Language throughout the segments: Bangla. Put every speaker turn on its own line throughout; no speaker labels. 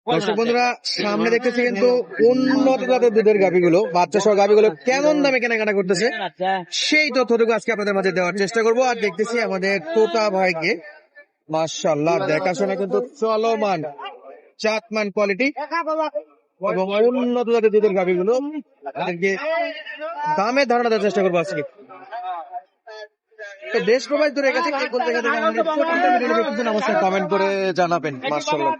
দর্শক বন্ধুরা, সামনে দেখতেছি কিন্তু উন্নত জাতের দুধের গাভীগুলো, বাচ্চা সহ গাভীগুলো কেমন দামে কেনাকাটা করতেছে সেই তথ্যটুকু আজকে আপনাদের মাঝে দেওয়ার চেষ্টা করবো। আর দেখতেছি আমাদের তোতা ভাইকে, মাশাআল্লাহ, দেখাশোনা কিন্তু চলমান, চাতমান কোয়ালিটি এবং উন্নত জাতের দুধের গাভীগুলো তাদেরকে দামে ধারণা দেওয়ার চেষ্টা করবো আজকে। তো দেশ প্রবাস দূরের কাছে কে কোন জায়গা থেকে আমাদের প্রত্যেকটা ভিডিও দেখতেছেন অবশ্যই কমেন্ট করে জানাবেন। মাশাআল্লাহ।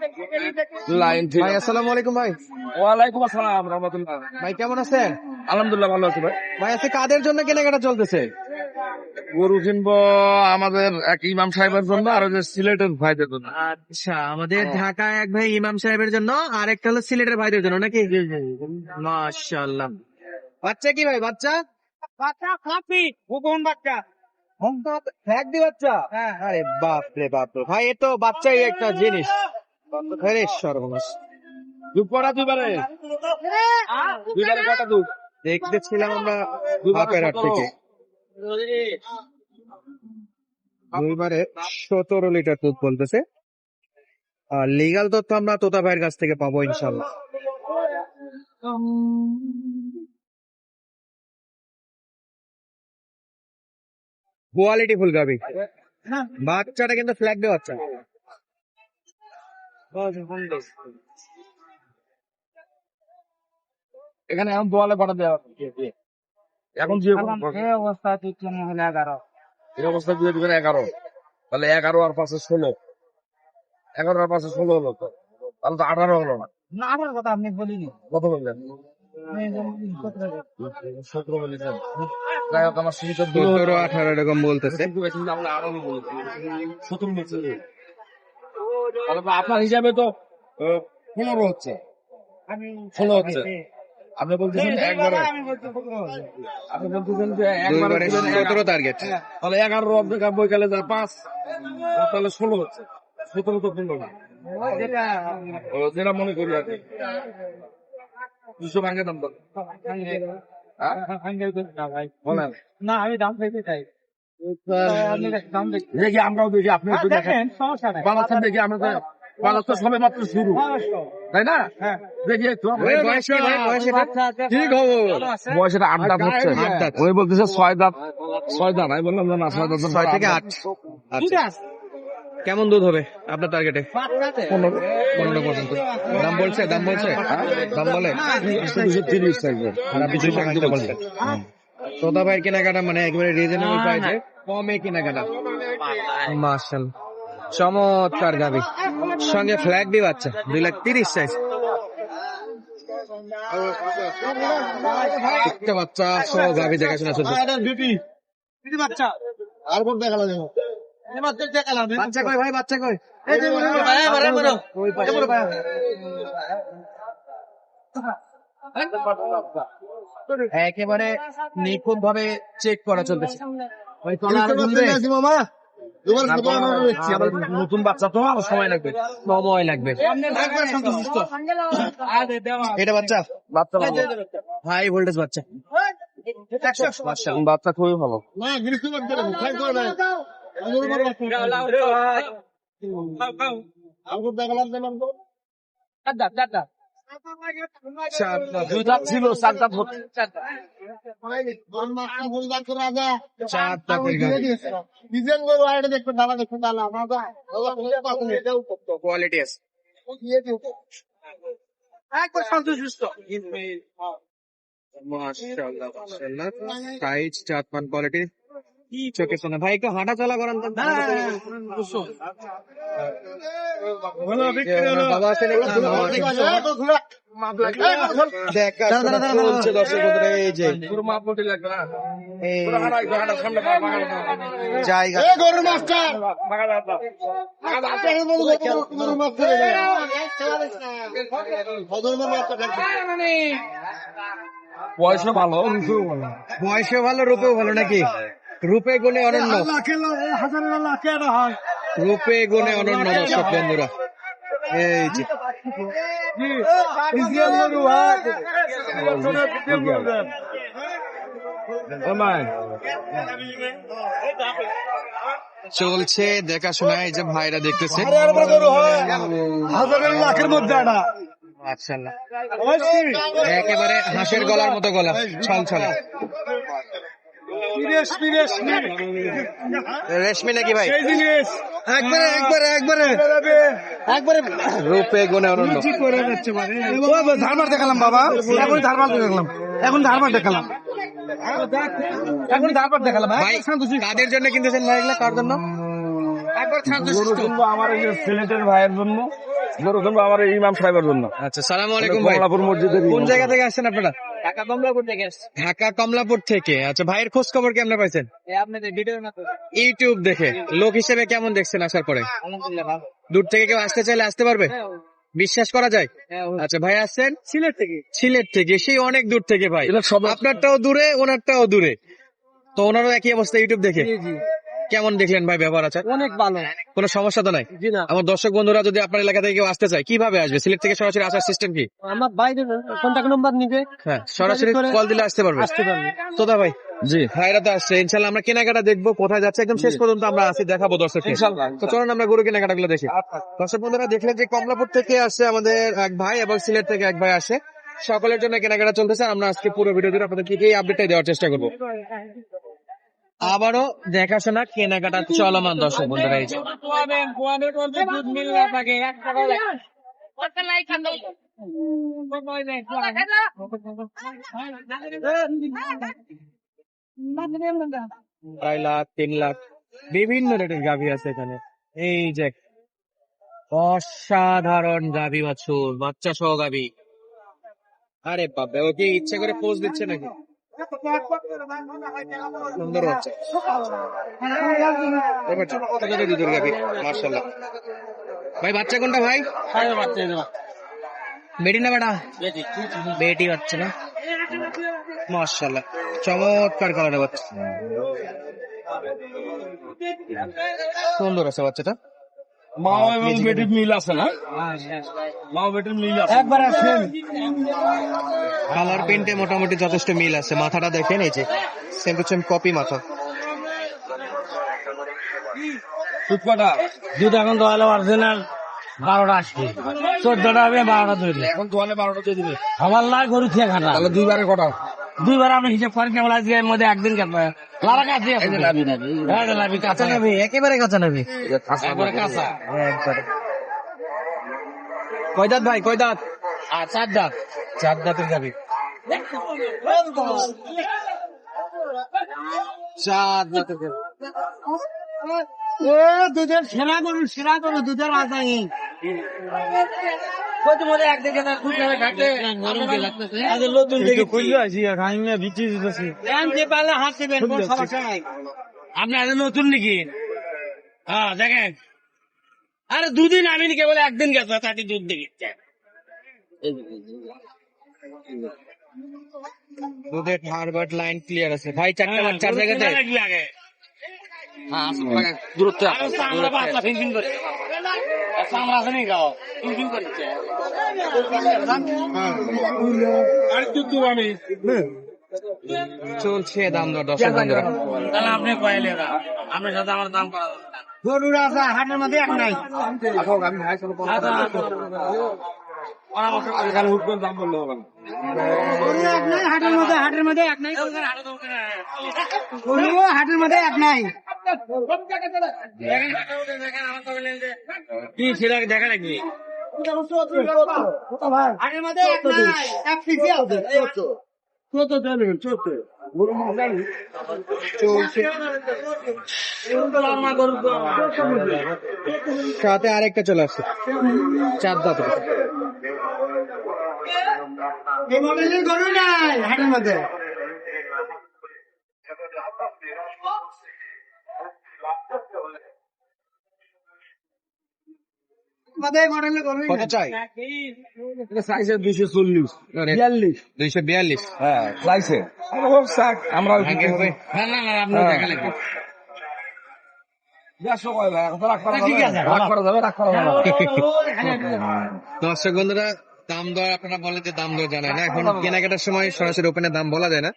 ভাই আসসালামু আলাইকুম। ভাই
ওয়ালাইকুম আসসালাম রাহমাতুল্লাহ।
ভাই কেমন আছেন?
আলহামদুলিল্লাহ ভালো আছি ভাই।
ভাই আজকে কাদের জন্য কেনাকাটা চলতেছে?
গরু কিনবো আমাদের এক ইমাম সাহেবের জন্য আর ওই যে সিলেটের ভাইদের জন্য।
আচ্ছা, আমাদের ঢাকা এক ভাই ইমাম সাহেবের জন্য আর একটা হলো সিলেটের ভাইদের জন্য নাকি? মাশাআল্লাহ। বাচ্চা কি ভাই? বাচ্চা
খাপি হুকুম বাচ্চা
বাচ্চা। আরে বাপ রে বাপ রে ভাই, এ তো বাচ্চাই একটা জিনিস। আরে সর্বনাশ।
দুধ পড়া দুইবারে কটা দুধ
দেখতেছিলাম আমরা বাপের হাট থেকে, দুইবারে 17 লিটার দুধ বলতেছে। আর লিগাল তথ্য আমরা তোতা ভাইয়ের কাছ থেকে পাবো ইনশাল্লাহ। কোয়ালিটি ফুল গাবি, বাচ্চাটা কিন্তু ফ্ল্যাগ দে বাচ্চা।
এখানে এখন দোয়ালে পাঠা দেওয়া এখন যে
অবস্থা হলে 11
এই অবস্থা দিয়ে দিবেন 11, তাহলে 11 আর 5 16, 11 আর 5 16 হলো তো, তাহলে তো 18 হলো না।
না আমার কথা আপনি বলিনি
কত বললেন? 17 বলেছেন। যাই হোক আমার সুবিধা
17-18 এরকম বলতেছে।
আমরা আরো বলেছি 17 বলছে, তাহলে আপনার হিসাবে তো 15 হচ্ছে, 16 হচ্ছে। আপনি বলতেছেন একবারে, আপনি বলতেছেন যে একবারে
17 টার্গেট,
তাহলে 11 অর্ধেক বৈকালে যায় 5, তাহলে 16 হচ্ছে। 17 তো 15 না, যেটা মনে করি আর কি। 200 ভাঙে দাম বলেন
না, আমি দাম চাইতে চাই।
দেখি, আমরাও দেখি, আপনি একটু দেখেন
সমস্যা নাই,
বালাচ্ছেন দেখি। আমরা তো বালাচ তো সবে মাত্র শুরু, তাই না? দেখি একটু
বয়স কি ভাই? বয়স এটা কি খবর?
বয়স এটা 8 দাঁত হচ্ছে। ওই বলতেছে 6 দাঁত, 6 দাঁত। আমি বললাম না 6 দাঁত,
6 থেকে 8। আচ্ছা, কেমন দুধ হবে আপনার টার্গেটে? 15 পর্যন্ত। দাম বলছে? দাম বলছে? দাম বলে
230 থাকবে।
আর আপনি 200 ভাঙতে বলছেন। তোতা ভাই কেনাকাটা মানে একেবারে রিজনেবল প্রাইসে, কমে কেনাকাটা। মাশাআল্লাহ, চমৎকার গাবি, সঙ্গে ফ্ল্যাগ দিয়ে বাচ্চা। 2,30,000 চাইছে। একটা বাচ্চা সহ গাবি দেখাশোনা চলছে।
বাচ্চা
আর কোন দেখালা দেবো?
বাচ্চা কই ভাই? বাচ্চা কই? একেবারে নিখুঁত ভাবে চেক করা চলতেছে।
নতুন বাচ্চা তো আরো সময় লাগবে,
সময় লাগবে। এটা বাচ্চা,
বাচ্চা
হাই ভোল্টেজ বাচ্চা।
বাচ্চা খুবই ভালো।
দুই
দাঁত ছিল, 4 দাঁত হচ্ছে।
কোয়ালিটি আছে। মাশাআল্লাহ মাশাআল্লাহ, সাইজ চাতমান কোয়ালিটি, চোখে শোনা। ভাই একটু হাঁটা চলা করান তো। বাবা আছেন একটু চলছে দর্শক বন্ধুরা। এই যে এই জায়গা
বয়সও ভালো,
বয়সও ভালো, রূপেও ভালো নাকি? রূপে গুণে অনন্য, রূপে গুণে অনন্য দর্শক বন্ধুরা। এই যে চলছে দেখাশোনা, এই যে ভাইরা দেখতেছে।
হাজারের লাখের মধ্যে একটা
মাশাআল্লাহ, একেবারে হাঁসের গলার মতো গলা, ছল ছলে। রেশমি নাকি ভাই? একবারে একবারে একবারে একবারে রূপে গুণে অনন্য।
ধারবার দেখালাম বাবা, এখন ধারবার দেখালাম, এখন ধারবার দেখালাম, এখন ধারবার দেখালাম।
ভাই কাদের জন্য কিনতেছেন ভাই এগুলা, কার জন্য? একবার শান্তশিষ্ট।
আমার এই সিলেটের ভাইয়ের জন্য, গরু কিনবো আমার এই ইমাম সাহেবের জন্য।
আচ্ছা, সালাম আলাইকুম ভাই।
কমলাপুর মসজিদের
কোন জায়গা থেকে আসছেন আপনারা?
ঢাকা কমলাপুর থেকে আসছি।
ঢাকা কমলাপুর থেকে। আচ্ছা, ভাইয়ের খোঁজ খবর কেমন পাইছেন?
আপনাদের ভিডিও না তো?
ইউটিউব দেখে। লোক হিসেবে কেমন দেখছেন আসার পরে?
আলহামদুলিল্লাহ ভালো।
দূর থেকে কেউ আসতে চাইলে আসতে পারবে? বিশ্বাস করা যায়?
হ্যাঁ,
আচ্ছা, ভাই আসছেন
সিলেট থেকে।
সিলেট থেকে, সেই অনেক দূর থেকে ভাই।
এটা সব
আপনারটাও দূরে, ওনারটাও দূরে, তো ওনারও একই অবস্থা ইউটিউব দেখে।
জি জি,
কেমন দেখলেন ভাই ব্যবহার আচার?
অনেক ভালো।
কোনো সমস্যা তো নাই?
জি না,
আমার দর্শক বন্ধুরা যদি আপনার এলাকা থেকে কেউ আসতে চায় কিভাবে আসবে? সিলেট থেকে সরাসরি আসার সিস্টেম কি?
আমার বাইরে কন্ট্যাক্ট নাম্বার নিবে,
হ্যাঁ, সরাসরি কল দিলে আসতে পারবে।
আসতে পারবে।
তোদা ভাই,
জি
ভাইরা তো আসছে, ইনশাল্লাহ আমরা কেনাকাটা দেখবো কোথায় যাচ্ছে, একদম শেষ পর্যন্ত আমরা আসি, দেখাবো দর্শককে।
ইনশাল্লাহ।
তো চলুন আমরা গরু কেনাকাটা গুলো দেখি। দর্শক বন্ধুরা দেখলেন যে কমলাপুর থেকে আসছে আমাদের এক ভাই এবং সিলেট থেকে এক ভাই আসে, সকলের জন্য কেনাকাটা চলতেছে। আমরা আজকে পুরো ভিডিও জুড়ে আপনাদেরকে এই আপডেটটাই দেওয়ার চেষ্টা করবো। আবারও দেখাশোনা কেনাকাটা চলমান দর্শক বন্ধুরা। এই যে
দুধ মিল না থাকে 1 টাকা লাগে।
আড়াই লাখ, 3 লাখ, বিভিন্ন রেটের গাভী আছে এখানে। এই যে অসাধারণ গাভী বাছুর, বাচ্চা সহ গাভী। আরে বাবা, ও কি ইচ্ছা করে পোজ দিচ্ছে নাকি? সুন্দর হচ্ছে। এবার ছোট দুধের গাভী, মাশাআল্লাহ। ভাই বাচ্চা কোনটা ভাই? বেটি না বেটা? বেটি বাচ্চা না, মাশাআল্লাহ, চমৎকার কালারের বাচ্চা, সুন্দর আছে বাচ্চাটা।
মা এবং বেটির মিল আছে না? মা ও বেটির মিল আছে একবার আছে।
কালার প্রিন্টে মোটামুটি যথেষ্ট মিল আছে। মাথাটা দেখেন, এই যে সেম টু সেম কপি মাথা।
দুধ কটা?
দুধ এখন তো হলো অরিজিনাল 12টা আসবে, 14টা হবে, 12টা ধরবে।
এখন তোয়ালে 12টা দিয়ে দিবে।
আমার লাই গরু খেয়ে খাটা।
তাহলে দুইবারে কটা?
দুইবার আপনি হিসাব করেন কেমন আজকে এর মধ্যে একদিন কাটবে। লারা কাছে আছে, লাভি কাঁচা
নেবি, একেবারে কাঁচা নেবি,
একবারে কাঁচা।
একবারে। কয় দাঁত ভাই, কয় দাঁত?
আর 4 দাঁত।
4 দাঁতের গাভী, 4 দাঁতের গাভী।
দুধের সেরা গরু দুধের রাজাই। একদিকে দুধ ঘাটে নতুন দিকে খুললে আছি, খাইলে বিক্রি দিতেছি। হাত দেবেন, কোনো সমস্যা নাই। আপনি আজ নতুন নাকি? হ্যাঁ দেখেন, আরে দুদিন আমি নাকি বলে একদিন গেছে, তাকে দুধ দেখে
দুধের হারবার্ট লাইন ক্লিয়ার আছে ভাই। 4টা বাচ্চা 4 জায়গাতে।
লাগে।
দূরত্ব
আমরা বাচ্চা ফিনফিন করে আমরা আছে নি গাও ফিনফিন করছে। আর দুধ আমি
চলছে দাম দর দর্শক বন্ধুরা।
তাহলে আপনি কয়েলে আপনার সাথে আমার দাম করা গরুর আছে হাটের মধ্যে এক নাই।
আমি ভাই চলো দাম বললো হবে না।
গরু এক নাই হাটের মধ্যে এক নাই। গরু হাটের মধ্যে এক নাই। কি সেটা দেখা লাগবে। হাটের মধ্যে এক নাই, এক পিসি আছে।
সাথে আরেকটা চলে আসছে 4 দাঁত।
গরু নাই হাটের মধ্যে।
কত চাই?
সাইজে 240
242।
হ্যাঁ সাইজে আমরা
ভাঙ্গে হবে?
না আপনি দেখা লাগবে।
রাগ করা যাবে রাগ করা যাবে
দর্শক বন্ধুরা, দাম দর আপনারা বলেন যে দাম দর জানায় না, এখন কেনাকাটার সময় সরাসরি ওপেনে দাম বলা যায় না,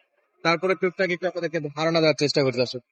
তারপরে টুকটাক একটু আপনাদেরকে ধারণা দেওয়ার চেষ্টা করছি দর্শক।